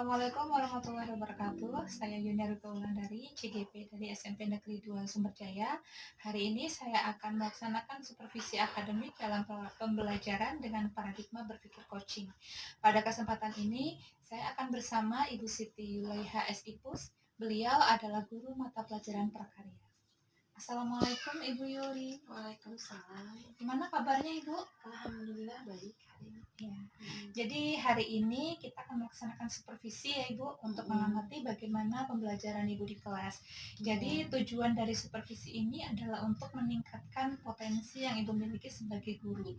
Assalamualaikum warahmatullahi wabarakatuh. Saya Yuniarita Wulandari, CGP dari SMP Negeri 2 Sumberjaya. Hari ini saya akan melaksanakan supervisi akademik dalam pembelajaran dengan paradigma berpikir coaching. Pada kesempatan ini, saya akan bersama Ibu Siti Yulaiha SIPUS. Beliau adalah guru mata pelajaran prakarya. Assalamualaikum Ibu Yuli. Waalaikumsalam. Gimana kabarnya Ibu? Alhamdulillah baik hari ini. Ya. Jadi hari ini kita akan melaksanakan supervisi ya Ibu untuk mengamati bagaimana pembelajaran Ibu di kelas. Jadi tujuan dari supervisi ini adalah untuk meningkatkan potensi yang Ibu miliki sebagai guru.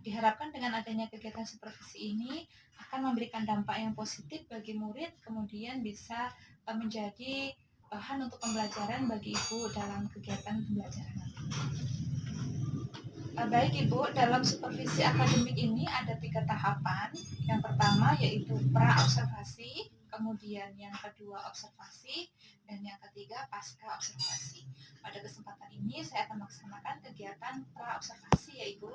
Diharapkan dengan adanya kegiatan supervisi ini akan memberikan dampak yang positif bagi murid, kemudian bisa menjadi bahan untuk pembelajaran bagi Ibu dalam kegiatan pembelajaran nanti. Baik Ibu, dalam supervisi akademik ini ada 3 tahapan. Yang pertama yaitu pra-observasi, kemudian yang kedua observasi, dan yang ketiga pasca observasi. Pada kesempatan ini saya akan melaksanakan kegiatan pra-observasi ya Ibu.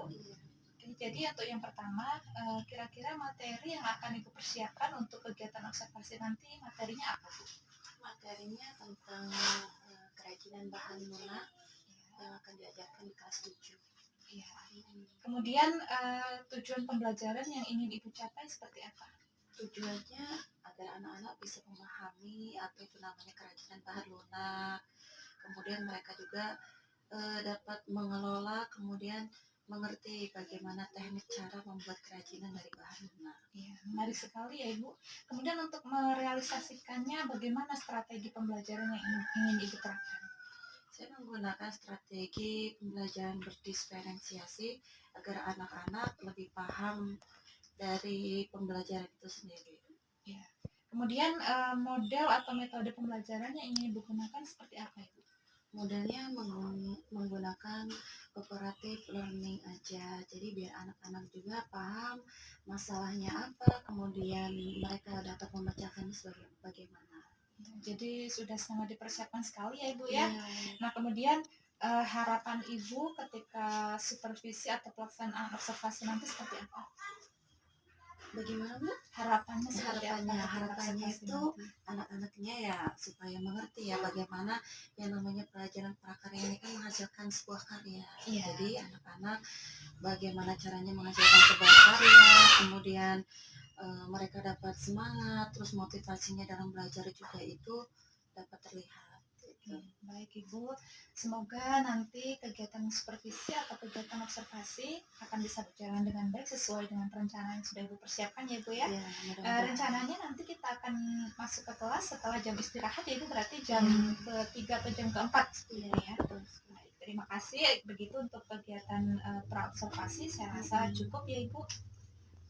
Jadi untuk yang pertama, kira-kira materi yang akan Ibu persiapkan untuk kegiatan observasi nanti materinya apa Bu? Materinya tentang kerajinan bahan lunak yang akan diajarkan di kelas 7. Ya. Kemudian tujuan pembelajaran yang ingin Ibu capai seperti apa? Tujuannya agar anak-anak bisa memahami apa itu namanya kerajinan bahan lunak. Kemudian mereka juga dapat mengelola, kemudian mengerti bagaimana teknik cara membuat kerajinan dari bahan lunak. Ya, menarik sekali ya Ibu. Kemudian untuk merealisasikannya, bagaimana strategi pembelajaran yang ingin Ibu terapkan? Saya menggunakan strategi pembelajaran berdiferensiasi agar anak-anak lebih paham dari pembelajaran itu sendiri. Ya. Kemudian model atau metode pembelajaran yang ingin Ibu gunakan seperti apa Ibu? Modelnya menggunakan cooperative learning aja, jadi biar anak-anak juga paham masalahnya apa, kemudian mereka dapat memecahkannya bagaimana. Jadi sudah sangat dipersiapkan sekali ya Ibu ya. Nah kemudian harapan Ibu ketika supervisi atau pelaksanaan observasi nanti seperti apa? Bagaimana Bu? Harapannya itu anak-anaknya ya supaya mengerti ya bagaimana yang namanya pelajaran prakarya ini kan menghasilkan sebuah karya. Iya. Jadi anak-anak bagaimana caranya menghasilkan sebuah karya, kemudian mereka dapat semangat, terus motivasinya dalam belajar juga itu dapat terlihat. Baik Ibu, semoga nanti kegiatan supervisi atau kegiatan observasi akan bisa berjalan dengan baik sesuai dengan rencana yang sudah Ibu persiapkan ya Ibu ya. Rencananya nanti kita akan masuk ke kelas setelah jam istirahat ya Ibu, berarti jam ke-3 atau jam ke-4 ya. Baik, terima kasih. Begitu untuk kegiatan pra-observasi saya rasa cukup ya Ibu.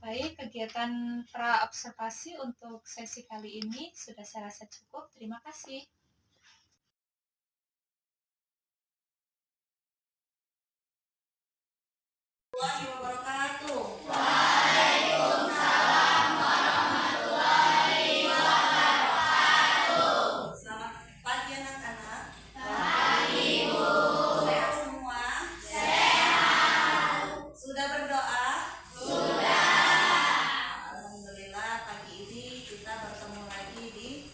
Baik, kegiatan pra-observasi untuk sesi kali ini sudah saya rasa cukup. Terima kasih. Warahmatullahi wabarakatuh. Waalaikumsalam warahmatullahi wabarakatuh. Selamat pagi anak-anak. Pagi Bu. Sehat semua? Sehat. Sudah berdoa? Sudah. Alhamdulillah pagi ini kita bertemu lagi di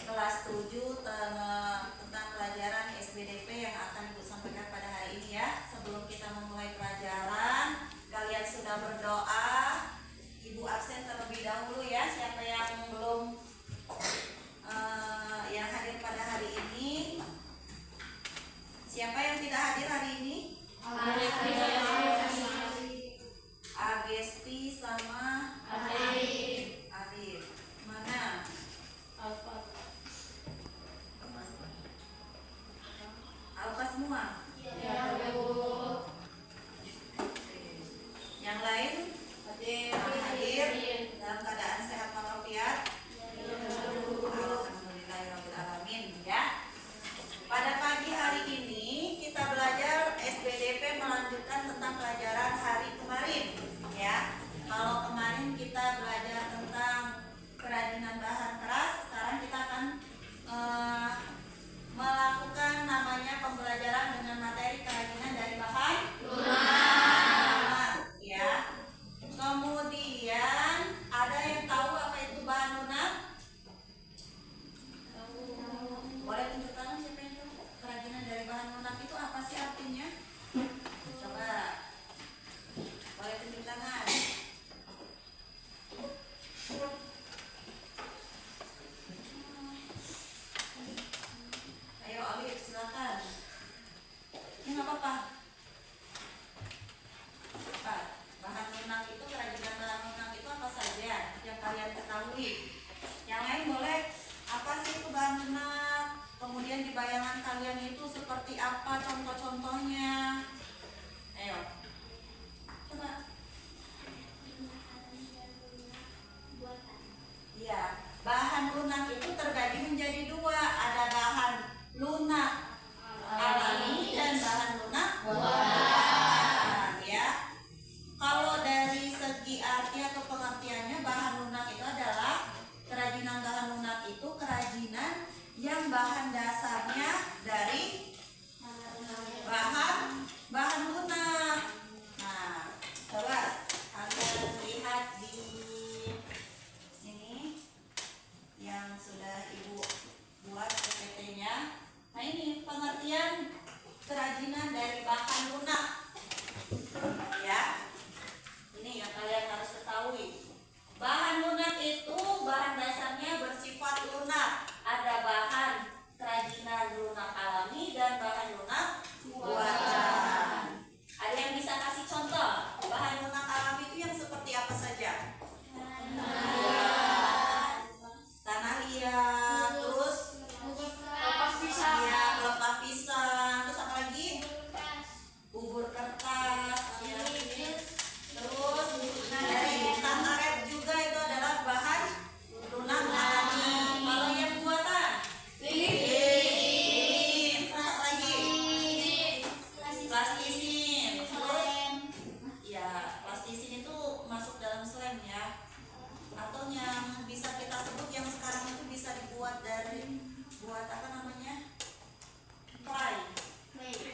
kelas 7 tentang pelajaran SBDP yang akan Ibu sampaikan pada hari ini ya. Sebelum kita memulai pelajaran, kalian sudah berdoa. Ibu absen terlebih dahulu ya. Siapa yang belum yang hadir pada hari ini? Siapa yang tidak hadir hari ini? Agesti sama Arif. Mana? Alfa semua? Yang lain hadir dalam keadaan sehat walafiat? Alhamdulillahirrahmanirrahim ya. Pada pagi hari ini kita belajar SBDP melanjutkan tentang pelajaran hari kemarin ya. Kalau kemarin kita belajar tentang kerajinan bahan keras, sekarang kita akan melakukan namanya pembelajaran dengan materi kerajinan dari bahan lunak ya. Kemudian ada yang tahu apa itu bahan lunak? bahan lunak itu terbagi menjadi dua, ada bahan lunak alami dan bahan lunak buatan, ya. Kalau dari segi arti atau pengertiannya, bahan lunak itu adalah kerajinan bahan lunak itu kerajinan yang bahan dasarnya dari bahan lunak. Nah, coba kalian lihat di sini yang sudah Ibu buat PPT-nya. Nah, ini pengertian kerajinan dari bahan lunak. Ya. Ini yang kalian harus ketahui. Bahan lunak itu bahan dasarnya bersifat lunak. Ada bahan kerajinan lunak alami dan bahan lunak buatan. Ada yang bisa kasih contoh? Bahan lunak alami itu yang seperti apa saja? Tanah liat, terus ya, pelepah pisang, terus apa lagi? Bubur kertas, ya. Terus dari hutan karet juga itu adalah bahan lunak alami. Kalau yang buatan, lilin, terus apa lagi? Plastisin. Terus ya, plastisin itu masuk dalam slime, ya. Atau yang bisa kita sebut yang sekarang itu bisa dibuat dari buat apa namanya? Clay.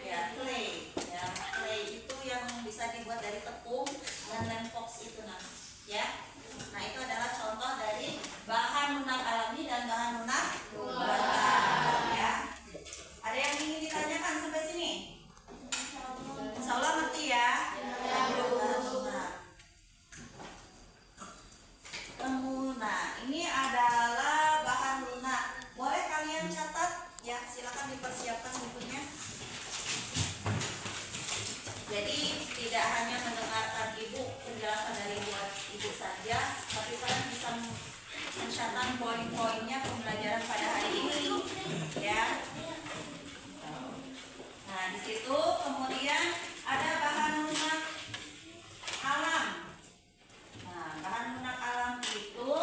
Ya, clay. Ya, clay itu yang bisa dibuat dari tepung dan lem fox itu, nah, ya. Nah, itu adalah contoh dari bahan lunak alami dan bahan lunak buatan, ya. Ada yang ingin ditanyakan sampai sini? Insya Allah ngerti, ya. Nah, ini adalah bahan lunak. Boleh kalian catat? Ya, silakan dipersiapkan bukunya. Jadi tidak hanya mendengarkan Ibu penjelasan dari buat Ibu saja, tapi kalian bisa mencatat poin-poinnya pembelajaran pada hari ini, ya. Nah, di situ kemudian ada bahan lunak alam. Nah, bahan lunak alam itu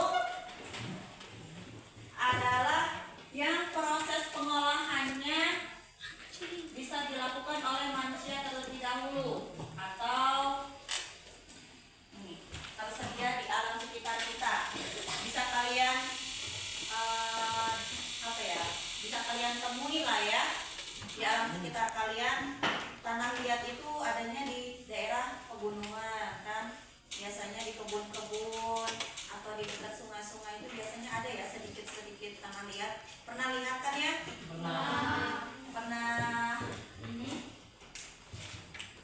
adalah yang proses pengolahannya bisa dilakukan oleh manusia terlebih dahulu atau tersedia di alam sekitar kita. Bisa kalian bisa kalian temui lah, ya, di alam sekitar kalian. Tanah liat itu adanya di daerah pegunungan, kan. Biasanya di kebun-kebun atau di dekat sungai-sungai itu biasanya ada, ya, sedikit-sedikit tanah liat. Pernah lihat kan, ya? Pernah ini?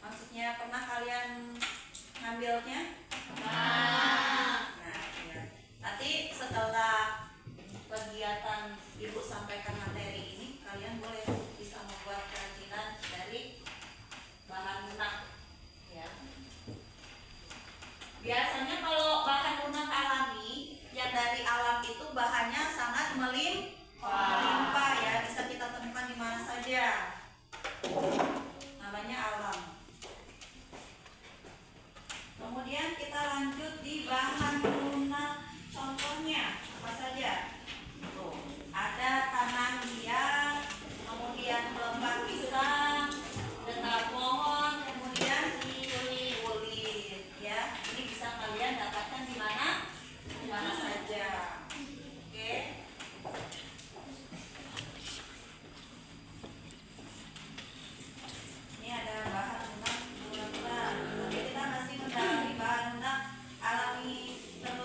Maksudnya pernah kalian ngambilnya? Nah, ya. Nanti setelah kegiatan Ibu sampaikan materi ini, kalian boleh bisa membuat kerajinan dari bahan lunak, ya. Biasanya kalau bahan lunak alami yang dari alam itu bahannya sangat melimpah, ya, bisa kita temukan di mana saja. Namanya alam. Kemudian kita lanjut di bahan lunak, contohnya apa saja? Tuh, ada tanah liat, kemudian pelepah pisang, getah pohon, kemudian kulit, ya. Ini bisa kalian dapatkan di mana? Di mana saja. Oke. Ini ada bahan lunak buatan. Oke, kita masih mendalami bahan lunak alami terlebih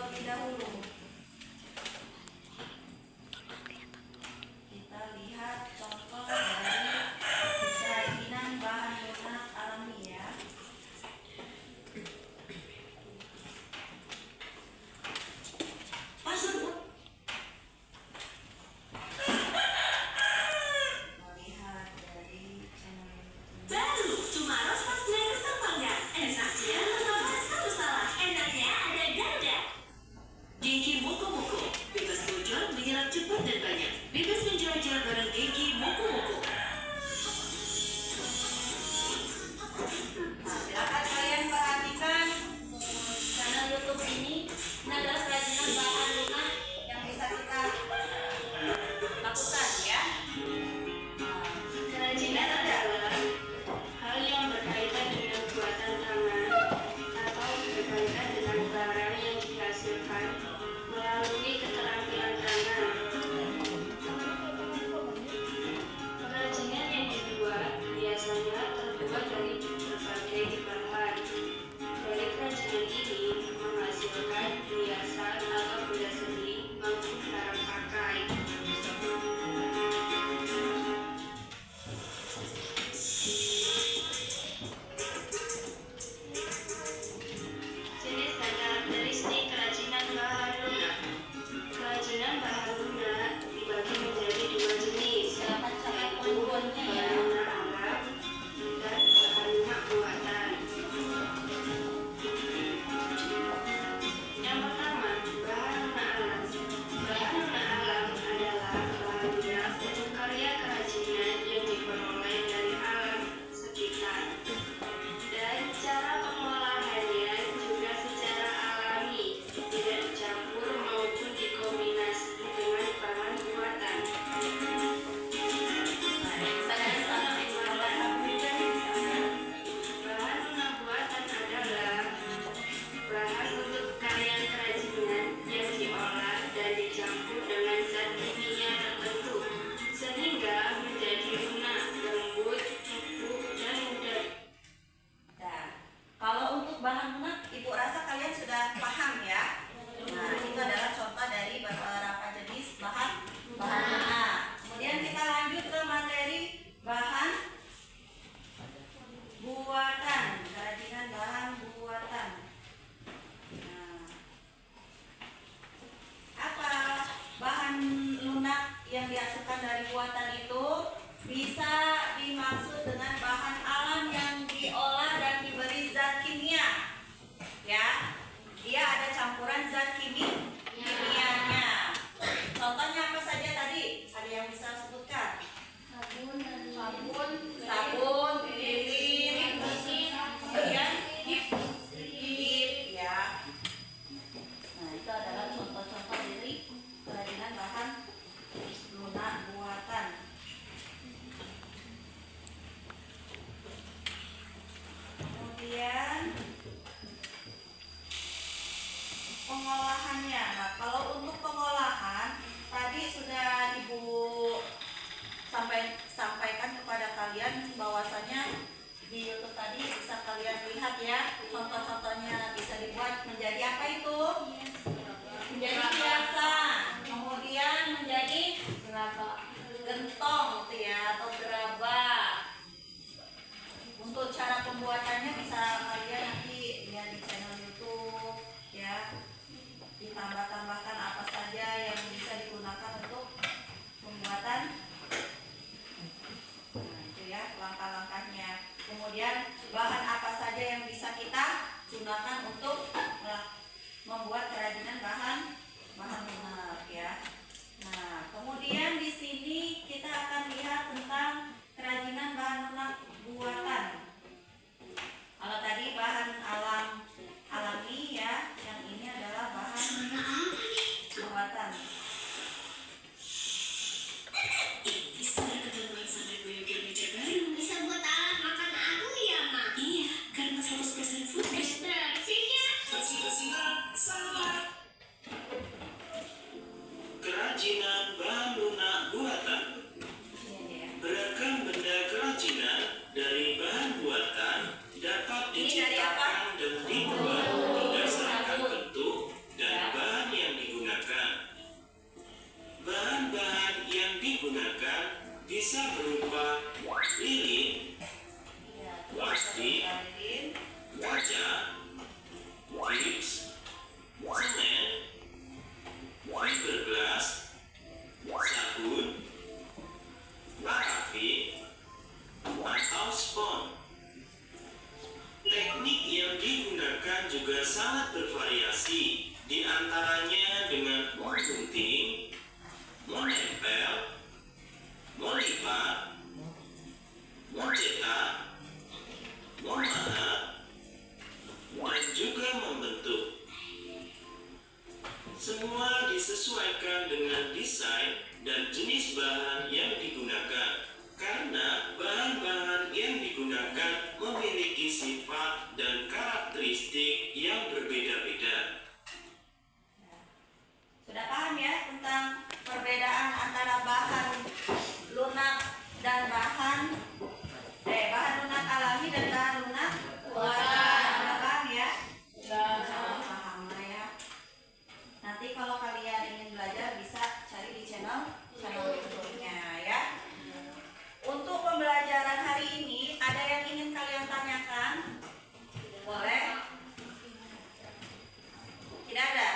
dari buatan itu bisa dimaksud dengan bahan alam yang diolah dan diberi zat kimia. Ya, dia ada campuran zat kimianya. Contohnya apa saja tadi? Ada yang bisa sebutkan? Sabun, lilin, kemudian gip, ya. Nah, itu adalah contoh-contoh dari kerajinan bahan lunak buatan. Kemudian pengolahannya. Nah, kalau untuk pengolahan tadi sudah Ibu sampaikan kepada kalian bahwasanya di YouTube tadi bisa kalian lihat ya, contoh-contohnya bisa dibuat menjadi apa itu? Menjadi hiasan, kemudian menjadi gentong gitu ya, atau gerabah. Untuk cara pembuatannya bisa kalian nanti lihat di channel YouTube ya. Ditambah-tambahkan apa saja yang bisa digunakan untuk pembuatan. Nah, itu ya langkah-langkahnya. Kemudian bahan apa saja yang bisa kita gunakan untuk membuat kerajinan bahan lunak ya. Nah, kemudian di sini kita akan lihat tentang kerajinan bahan lunak buatan. Kalau tadi bahan alami ya, yang ini adalah bahan buatan. Bisa buat alat makan aku ya, Mak? Iya, karena 100% food waste. Bersihnya. Salah. Kerajinan bahan lunak buatan. Beragam benda kerajinan dari bahan buatan dapat diciptakan dan dibuat berdasarkan bentuk dan bahan yang digunakan. Bahan-bahan yang digunakan bisa berupa lilin, plastik, kaca, gips, semen, fiberglass, sabun, parafin, atau spon. Teknik yang digunakan juga sangat bervariasi, di antaranya dengan gunting, menempel, melipat, mencetak, memahat, dan juga membentuk. Semua disesuaikan dengan desain dan jenis bahan yang digunakan, karena bahan-bahan yang digunakan memiliki sifat dan karakteristik yang berbeda-beda. Sudah paham ya tentang perbedaan antara bahan lunak dan bahan lunak alami dan bahan lunak buatan. Sudah paham ya? Paham lah ya. Nanti kalau kalian ingin belajar bisa cari di channel YouTube-nya ya. Untuk pembelajaran hari ini ada yang ingin kalian tanyakan? Boleh? Tidak ada?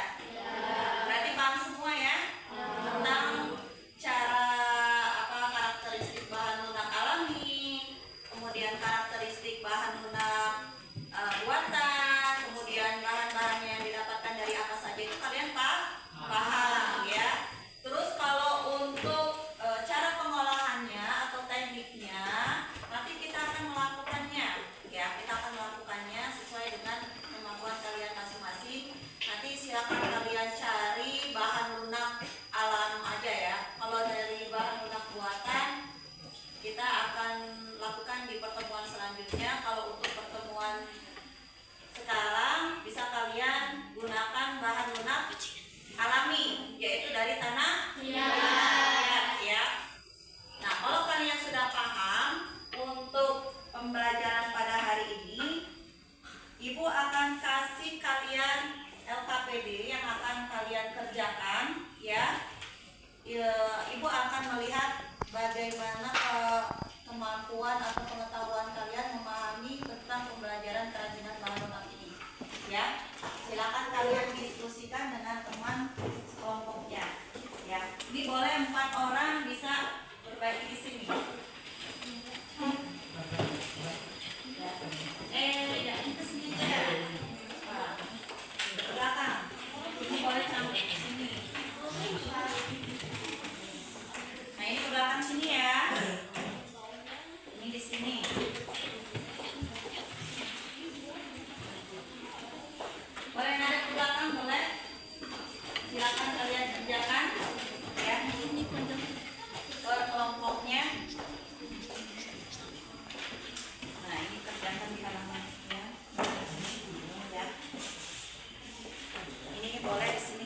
Berarti paham semua ya? Tentang cara karakteristik bahan lunak alami, kemudian karakteristik bahan lunak buatan, kemudian bahan-bahan yang didapatkan dari apa saja itu kalian paham ya. Terus kalau untuk cara pengolahannya atau tekniknya nanti kita akan melakukannya ya, kita akan melakukannya sesuai dengan kemampuan kalian masing-masing. Nanti silakan kalian cari bahan lunak alam aja ya. Kalau dari bahan lunak buatan kita akan lakukan di pertemuan selanjutnya. Kalau untuk pertemuan sekarang bisa kalian gunakan bahan lunak alami, yaitu dari tanah ya. Nah, kalau kalian sudah paham untuk pembelajaran pada hari ini, Ibu akan kasih kalian LKPD yang akan kalian kerjakan ya. Ibu akan melihat bagaimana kemampuan atau pengetahuan kalian memahami tentang pembelajaran kerajinan bahan lunak ini ya. Silakan kalian diskusikan dengan teman kelompoknya ya. Ini boleh 4 orang bisa diperbaiki di sini. Ya, ini ke sini aja ya. Wah, ke belakang. Ini boleh sampai ke sini. Nah, ini ke belakang sini ya. Ini di sini. Boleh nada ke belakang, boleh? Silakan kalian kerjakan ya. Per kelompoknya. Nah, ini kerjakan di halaman ya. Ya. Ini boleh di sini.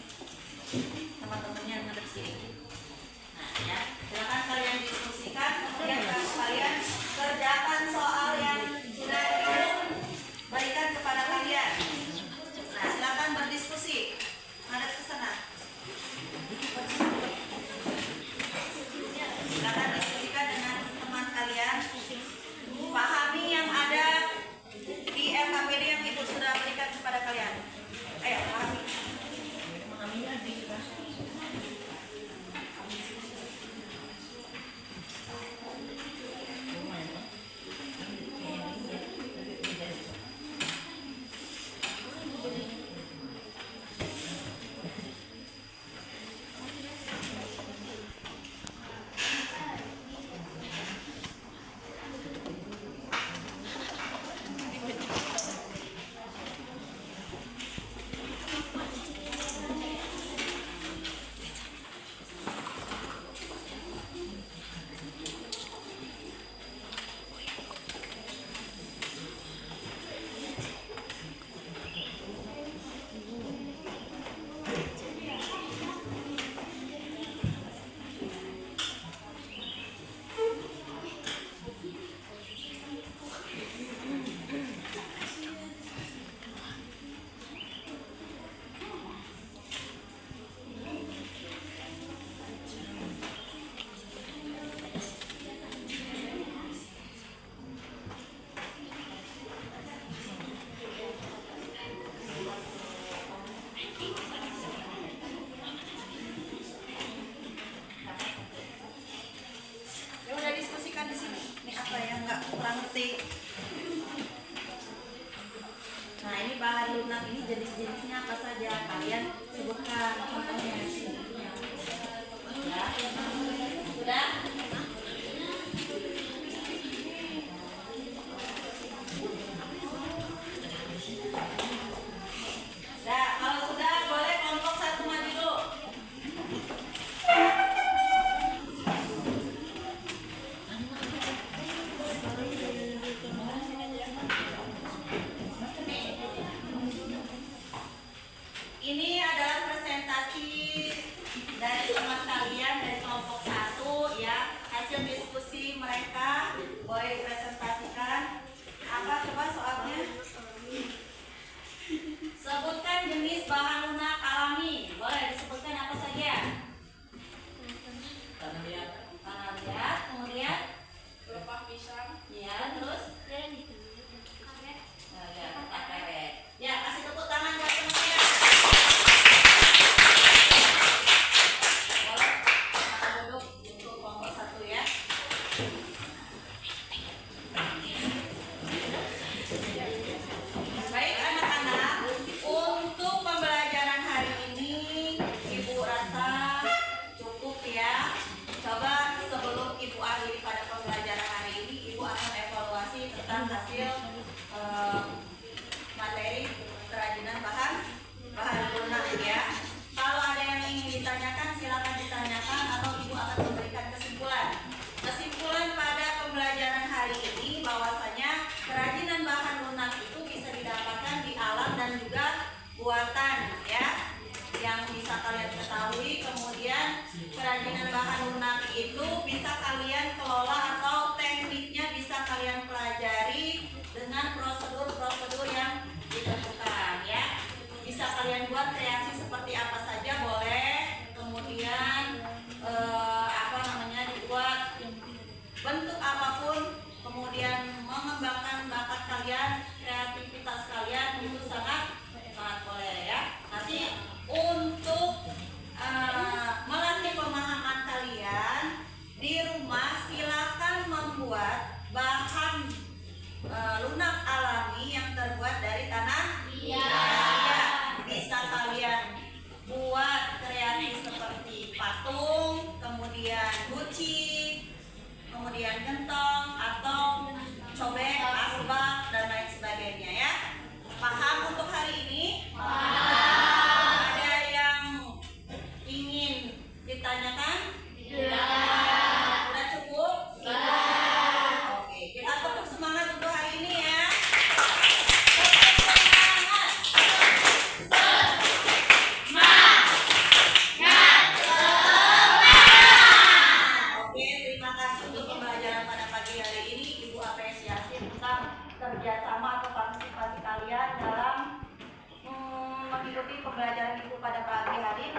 Teman-temannya ngadep sini. Nah, ya. Silakan kalian diskusikan, kemudian kalian kerjakan soal yang sudah diberikan kepada kalian. Nah, silakan berdiskusi. Ngadep ke sana. Silakan diskusikan dengan teman kalian. Pahami yang ada di RKPD yang Ibu sudah berikan kepada kalian. Ayo, pahami. ditanyakan? Sudah cukup? Oke, kita tetap semangat untuk hari ini ya. Oke, terima kasih untuk pembelajaran pada pagi hari ini. Ibu apresiasi tentang kerjasama atau partisipasi kalian dalam mengikuti pembelajaran Ibu pada pagi hari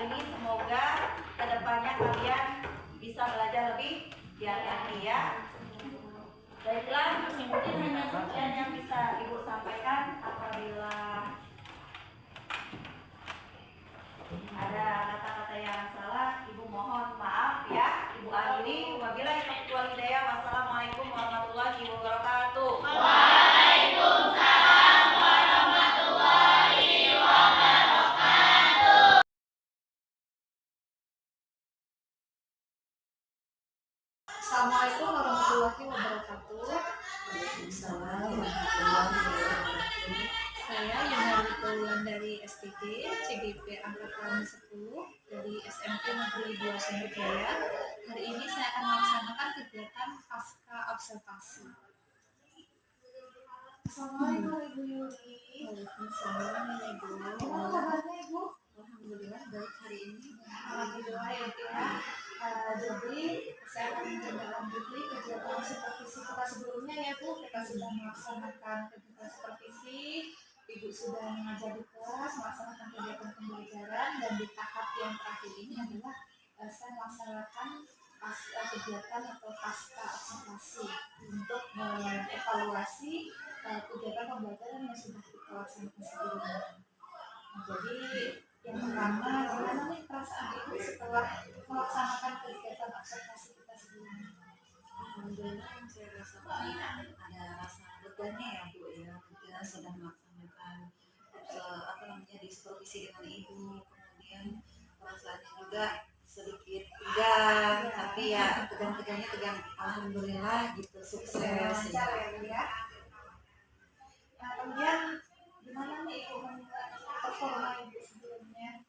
ini. Semoga kedepannya kalian bisa belajar lebih giat-giat ya. Baiklah, mungkin hanya sekian yang bisa Ibu sampaikan. Apabila ada kata-kata yang salah, Ibu mohon maaf ya. Ibu akhiri. Wabillahi taufiq wal hidayah. Wassalamualaikum warahmatullahi wabarakatuh. Assalamualaikum warahmatullahi wabarakatuh. Saya Yunarito dari SPG CGP Angkatan 10 dari SMP Negeri 2 Sumber Jaya. Hari ini saya akan melaksanakan kegiatan pasca observasi. Assalamualaikum Ibu Yuli. Waalaikumsalam ya Ibu. Gimana kabarnya Ibu? Alhamdulillah baik hari ini. Alhamdulillah ya Bu ya. Jadi saya akan menindaklanjuti kegiatan supervisi kita sebelumnya ya Bu. Kita sudah melaksanakan kegiatan supervisi, Ibu sudah mengajar di kelas, melaksanakan kegiatan pembelajaran, dan di tahap yang terakhir ini adalah saya melaksanakan kegiatan atau pasca observasi untuk mengevaluasi kegiatan pembelajaran yang sudah kita laksanakan sebelumnya. Jadi yang pertama, gimana nih perasaan Ibu setelah melaksanakan kegiatan observasi kita sebelumnya? Alhamdulillah yang saya rasakan ada rasa leganya ya Bu ya. Kita sudah melaksanakan di supervisi dengan Ibu. Kemudian perasaannya juga sedikit tegang, tapi ya tegang-tegangnya tegang. Alhamdulillah gitu, sukses Lancar ya. ya Bu ya. Nah, kemudian gimana nih Ibu menilai performa Ibu sebelumnya?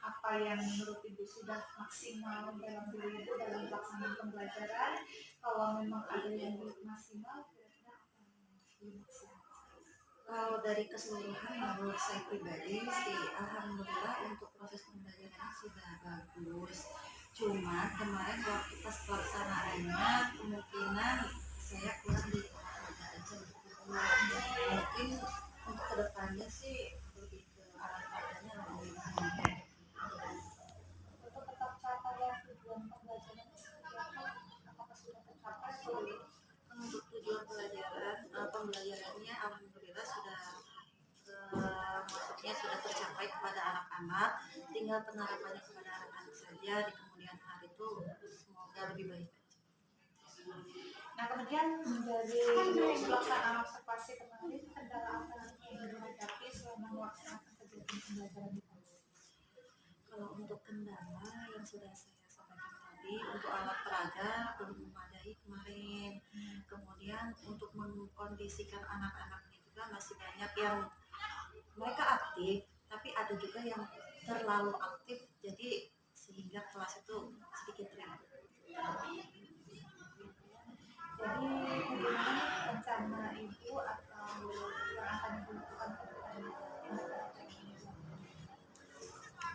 Apa yang menurut Ibu sudah maksimal dalam diri Ibu dalam pelaksanaan pembelajaran? Kalau memang ada yang belum maksimal, kira-kira apa yang belum maksimal? Kalau dari keseluruhan menurut saya pribadi sih alhamdulillah untuk proses pembelajaran sudah bagus. Cuma kemarin waktu pas pelaksanaannya kemungkinan saya kurang di olahraga aja gitu. Mungkin untuk kedepannya sih lebih ke olahraganya lebih banyak. Untuk tetap capaian tujuan pembelajaran seperti apa? Apakah sudah tercapai atau belum? Untuk tujuan pembelajarannya alhamdulillah sudah maksudnya sudah tercapai kepada anak-anak, tinggal penerapannya kepada anak-anak saja di kemudian hari itu semoga lebih baik. Nah, kemudian dari pelaksanaan observasi kemarin, kendala apa yang Ibu hadapi selama melaksanakan kegiatan pembelajaran di kelas? Kalau untuk kendala yang sudah saya sampaikan tadi, untuk alat peraga belum memadai kemarin. Kemudian untuk mengkondisikan anak-anaknya juga masih banyak yang mereka aktif, tapi ada juga yang terlalu aktif, jadi sehingga kelas itu sedikit ribet. Jadi bagaimana rencana Ibu atau yang akan Ibu lakukan ke depannya?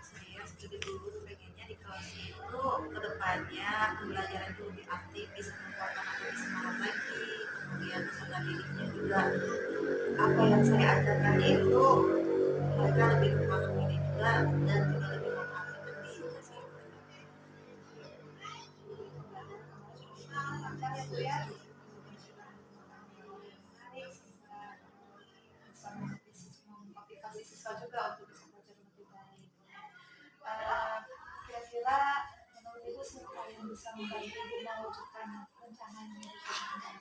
Saya sedikit dulu pengennya di kelas itu kedepannya pembelajaran itu lebih aktif, bisa membuat anak lebih semangat lagi. Kemudian peserta didiknya juga apa yang saya ajarkan itu mereka lebih memahami juga dan juga lebih memahami teknik. Lancar ya Bu ya? Bisa memotivasi siswa juga untuk bisa belajar lebih baik. Kira-kira menurut Ibu siapa yang bisa membantu Ibu mewujudkan rencananya di sana?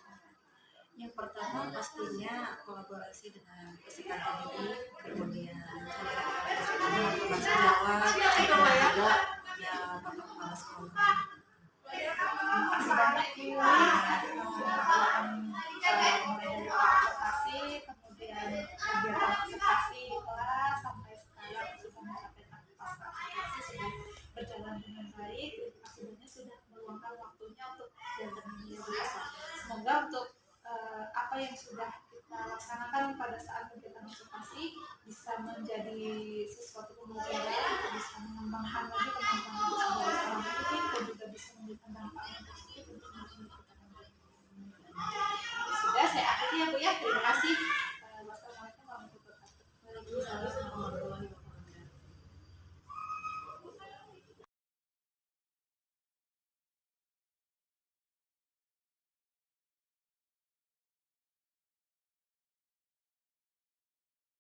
Yang pertama pastinya kolaborasi dengan psikolog didik, kemudian saya dengan bahasa Jawa, juga ada bapak kepala sekolah. Masih banyak Ibu mulai dari observasi, kemudian kegiatan observasi di kelas sampai sekarang sudah mencapai tahap pasca observasi, sudah berjalan berjalan dengan baik. Terima kasih banyak sudah meluangkan waktunya untuk belajar ini ya. Semoga untuk apa yang sudah kita laksanakan pada saat kegiatan observasi bisa menjadi sesuatu pembelajaran, bisa mengembangkan lagi kemampuan kita sebagai seorang pendidik dan juga bisa memberikan dampak yang positif